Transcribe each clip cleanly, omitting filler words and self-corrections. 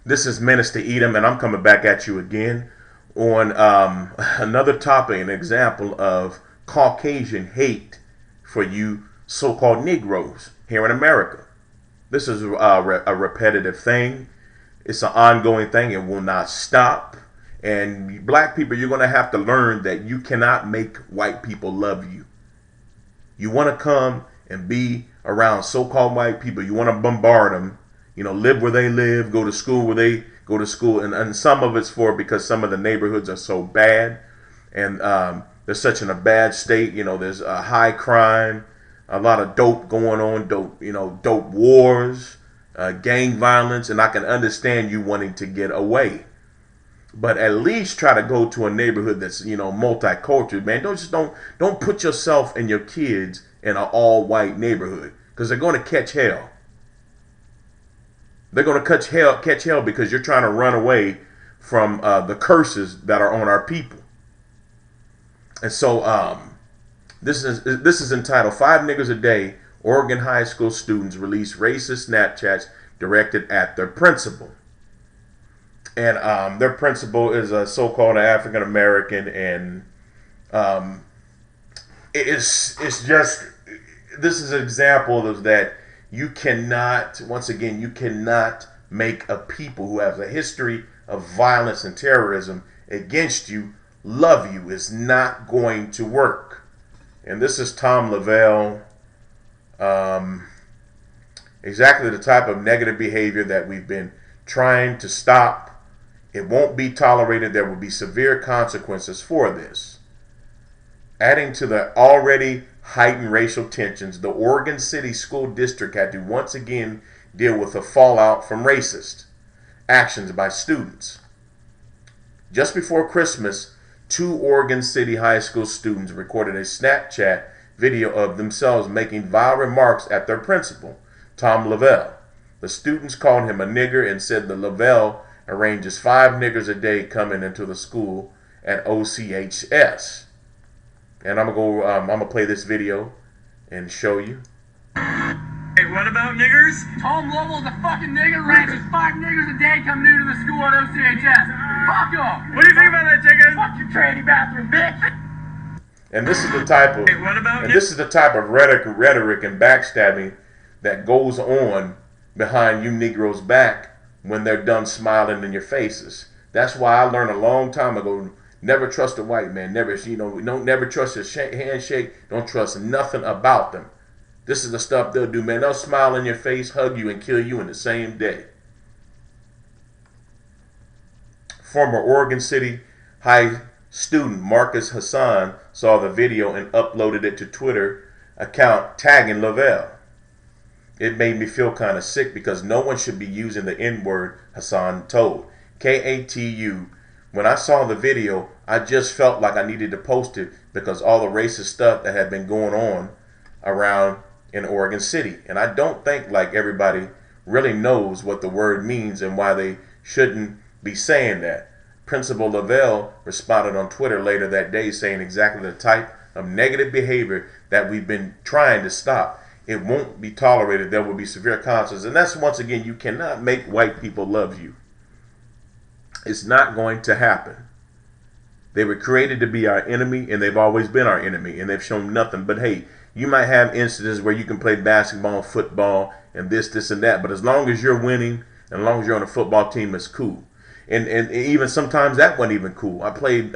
This is Minister Edom, and I'm coming back at you again on another topic, an example of Caucasian hate for you so-called Negroes here in America. This is a repetitive thing. It's an ongoing thing. It will not stop. And black people, you're going to have to learn that you cannot make white people love you. You want to come and be around so-called white people. You want to bombard them. You know, live where they live, go to school where they go to school. And some of it's for because some of the neighborhoods are so bad. And they're such in a bad state. You know, there's a high crime, a lot of dope going on, dope wars, gang violence. And I can understand you wanting to get away. But at least try to go to a neighborhood that's, multicultural, man. Don't put yourself and your kids in an all-white neighborhood because they're going to catch hell. They're going to catch hell because you're trying to run away from the curses that are on our people. And so this is entitled "5 Niggers a Day." Oregon high school students release racist Snapchats directed at their principal. And their principal is a so-called African American, and it's just, this is an example of that. You cannot, once again, you cannot make a people who have a history of violence and terrorism against you love you. It's not going to work. And this is Tom Lavelle. Exactly the type of negative behavior that we've been trying to stop. It won't be tolerated. There will be severe consequences for this. Adding to the already heightened racial tensions, the Oregon City School District had to once again deal with the fallout from racist actions by students. Just before Christmas, 2 Oregon City high school students recorded a Snapchat video of themselves making vile remarks at their principal, Tom Lavelle. The students called him a nigger and said that Lavelle arranges 5 niggers a day coming into the school at OCHS. And I'm gonna play this video and show you. Hey, what about niggers? Tom Lovell's a fucking nigger, ranches 5 niggers a day coming into the school at OCHS. Fuck off! What do you think about that, chicken? Fuck your tranny bathroom, bitch! And this is the type of rhetoric and backstabbing that goes on behind you Negroes' back when they're done smiling in your faces. That's why I learned a long time ago, never trust a white man. Never trust his handshake. Don't trust nothing about them. This is the stuff they'll do, man. They'll smile in your face, hug you, and kill you in the same day. Former Oregon City High student Marcus Hassan saw the video and uploaded it to Twitter account tagging Lavelle. It made me feel kind of sick because no one should be using the N-word, Hassan told. KATU. When I saw the video, I just felt like I needed to post it because all the racist stuff that had been going on around in Oregon City. And I don't think like everybody really knows what the word means and why they shouldn't be saying that. Principal Lavelle responded on Twitter later that day saying exactly the type of negative behavior that we've been trying to stop. It won't be tolerated. There will be severe consequences. And that's, once again, you cannot make white people love you. It's not going to happen. They were created to be our enemy, and they've always been our enemy, and they've shown nothing. But hey, you might have instances where you can play basketball, football, and this, and that. But as long as you're winning, and as long as you're on a football team, it's cool. And even sometimes that wasn't even cool. I played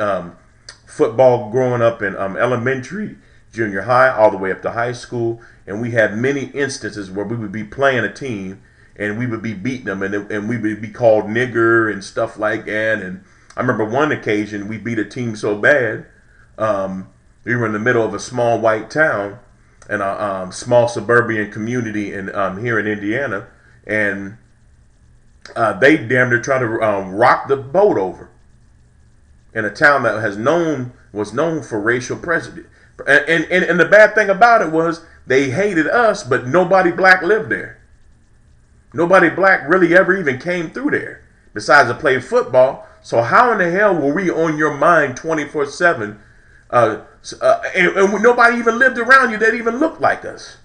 football growing up in elementary, junior high, all the way up to high school. And we had many instances where we would be playing a team and we would be beating them, and we would be called nigger and stuff like that. And I remember one occasion we beat a team so bad, we were in the middle of a small white town and a small suburban community in here in Indiana, and they damn near tried to rock the boat over in a town that was known for racial prejudice. And the bad thing about it was they hated us, but nobody black lived there. Nobody black really ever even came through there besides to play football. So how in the hell were we on your mind 24/7? And nobody even lived around you that even looked like us.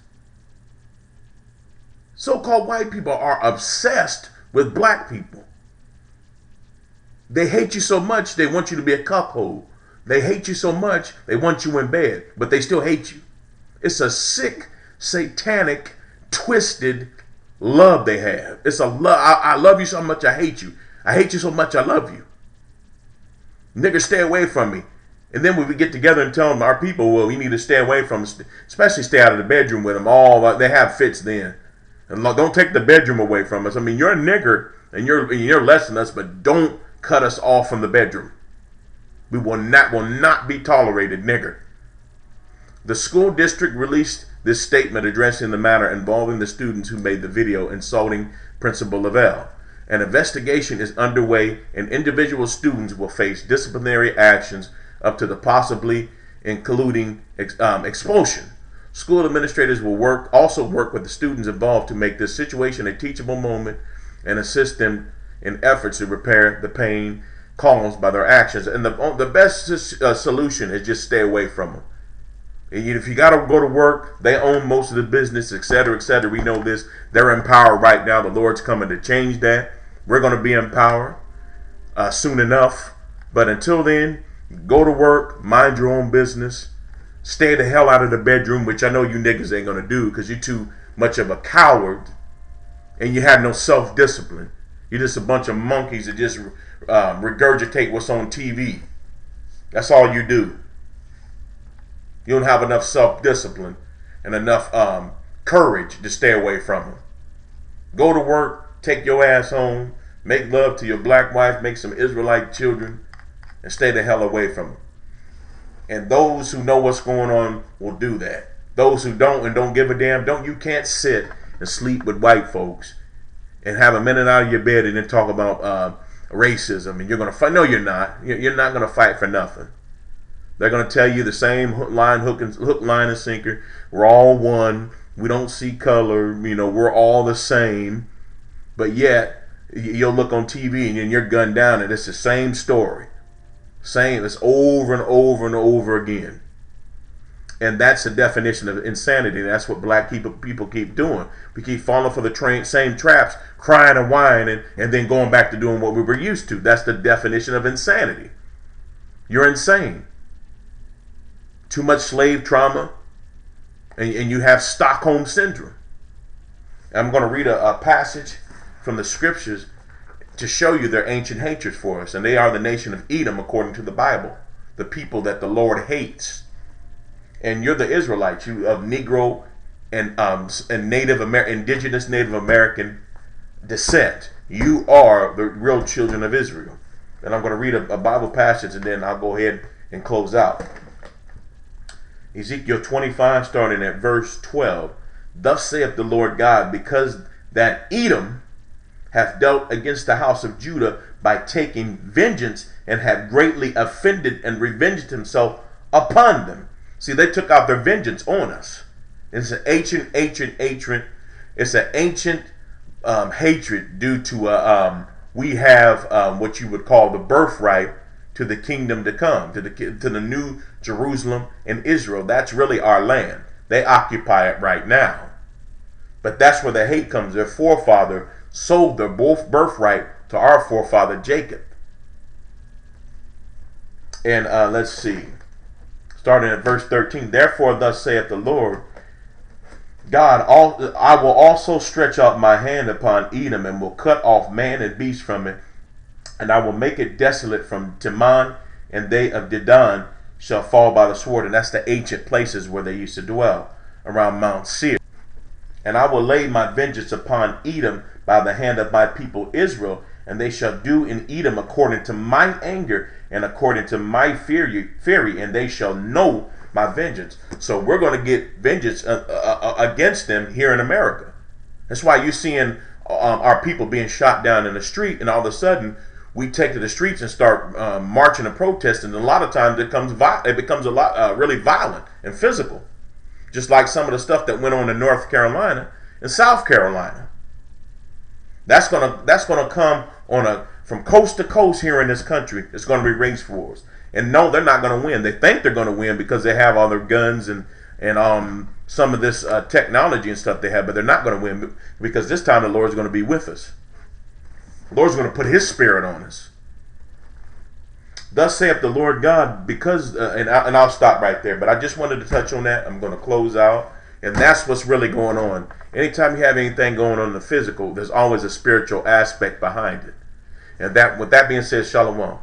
So-called white people are obsessed with black people. They hate you so much, they want you to be a cuckold. They hate you so much, they want you in bed, but they still hate you. It's a sick, satanic, twisted love they have. It's a love. I love you so much, I hate you. I hate you so much, I love you. Niggas, stay away from me. And then when we get together and tell them, our people, well, we need to stay away from them, especially stay out of the bedroom with them. They have fits then. And don't take the bedroom away from us. I mean, you're a nigger and you're less than us, but don't cut us off from the bedroom. We will not be tolerated, nigger. The school district released this statement addressing the matter involving the students who made the video insulting Principal Lavelle. An investigation is underway, and individual students will face disciplinary actions up to the possibly including expulsion. School administrators will also work with the students involved to make this situation a teachable moment and assist them in efforts to repair the pain caused by their actions. And the best solution is just stay away from them. If you got to go to work, they own most of the business, etc., etc. We know this. They're in power right now. The Lord's coming to change that. We're going to be in power soon enough. But until then, go to work, mind your own business, stay the hell out of the bedroom, which I know you niggas ain't going to do because you're too much of a coward and you have no self-discipline. You're just a bunch of monkeys that just regurgitate what's on TV. That's all you do. You don't have enough self-discipline and enough courage to stay away from them. Go to work, take your ass home, make love to your black wife, make some Israelite children, and stay the hell away from them. And those who know what's going on will do that. Those who don't and don't give a damn, you can't sit and sleep with white folks and have a minute out of your bed and then talk about racism. And you're going to fight. No, you're not. You're not going to fight for nothing. They're going to tell you the same hook, line, and sinker. We're all one. We don't see color. We're all the same. But yet, you'll look on TV and you're gunned down and it's the same story. Same. It's over and over and over again. And that's the definition of insanity. That's what black people keep doing. We keep falling for the same traps, crying and whining, and then going back to doing what we were used to. That's the definition of insanity. You're insane. Too much slave trauma, and you have Stockholm Syndrome. I'm going to read a passage from the scriptures to show you their ancient hatred for us. And they are the nation of Edom, according to the Bible, the people that the Lord hates. And you're the Israelites, you of Negro and indigenous Native American descent. You are the real children of Israel. And I'm going to read a Bible passage, and then I'll go ahead and close out. Ezekiel 25, starting at verse 12. Thus saith the Lord God, because that Edom hath dealt against the house of Judah by taking vengeance, and hath greatly offended and revenged himself upon them. See, they took out their vengeance on us. It's an ancient hatred due to we have what you would call the birthright to the kingdom to come, to the new Jerusalem and Israel. That's really our land. They occupy it right now. But that's where the hate comes. Their forefather sold their birthright to our forefather Jacob. And let's see. Starting at verse 13. Therefore thus saith the Lord God, I will also stretch out my hand upon Edom, and will cut off man and beast from it, and I will make it desolate from Teman, and they of Dedan shall fall by the sword. And that's the ancient places where they used to dwell, around Mount Seir. And I will lay my vengeance upon Edom by the hand of my people Israel, and they shall do in Edom according to mine anger and according to my fury, and they shall know my vengeance. So we're going to get vengeance against them here in America. That's why you're seeing our people being shot down in the street, and all of a sudden we take to the streets and start marching and protesting. And a lot of times it becomes a lot really violent and physical, just like some of the stuff that went on in North Carolina and South Carolina. That's gonna come on from coast to coast here in this country. It's going to be race wars. And no, they're not going to win. They think they're going to win because they have all their guns and some of this technology and stuff they have, but they're not going to win because this time the Lord's going to be with us. The Lord's going to put his spirit on us. Thus saith the Lord God, because, and I'll stop right there, but I just wanted to touch on that. I'm going to close out. And that's what's really going on. Anytime you have anything going on in the physical, there's always a spiritual aspect behind it. And that, with that being said, shalom.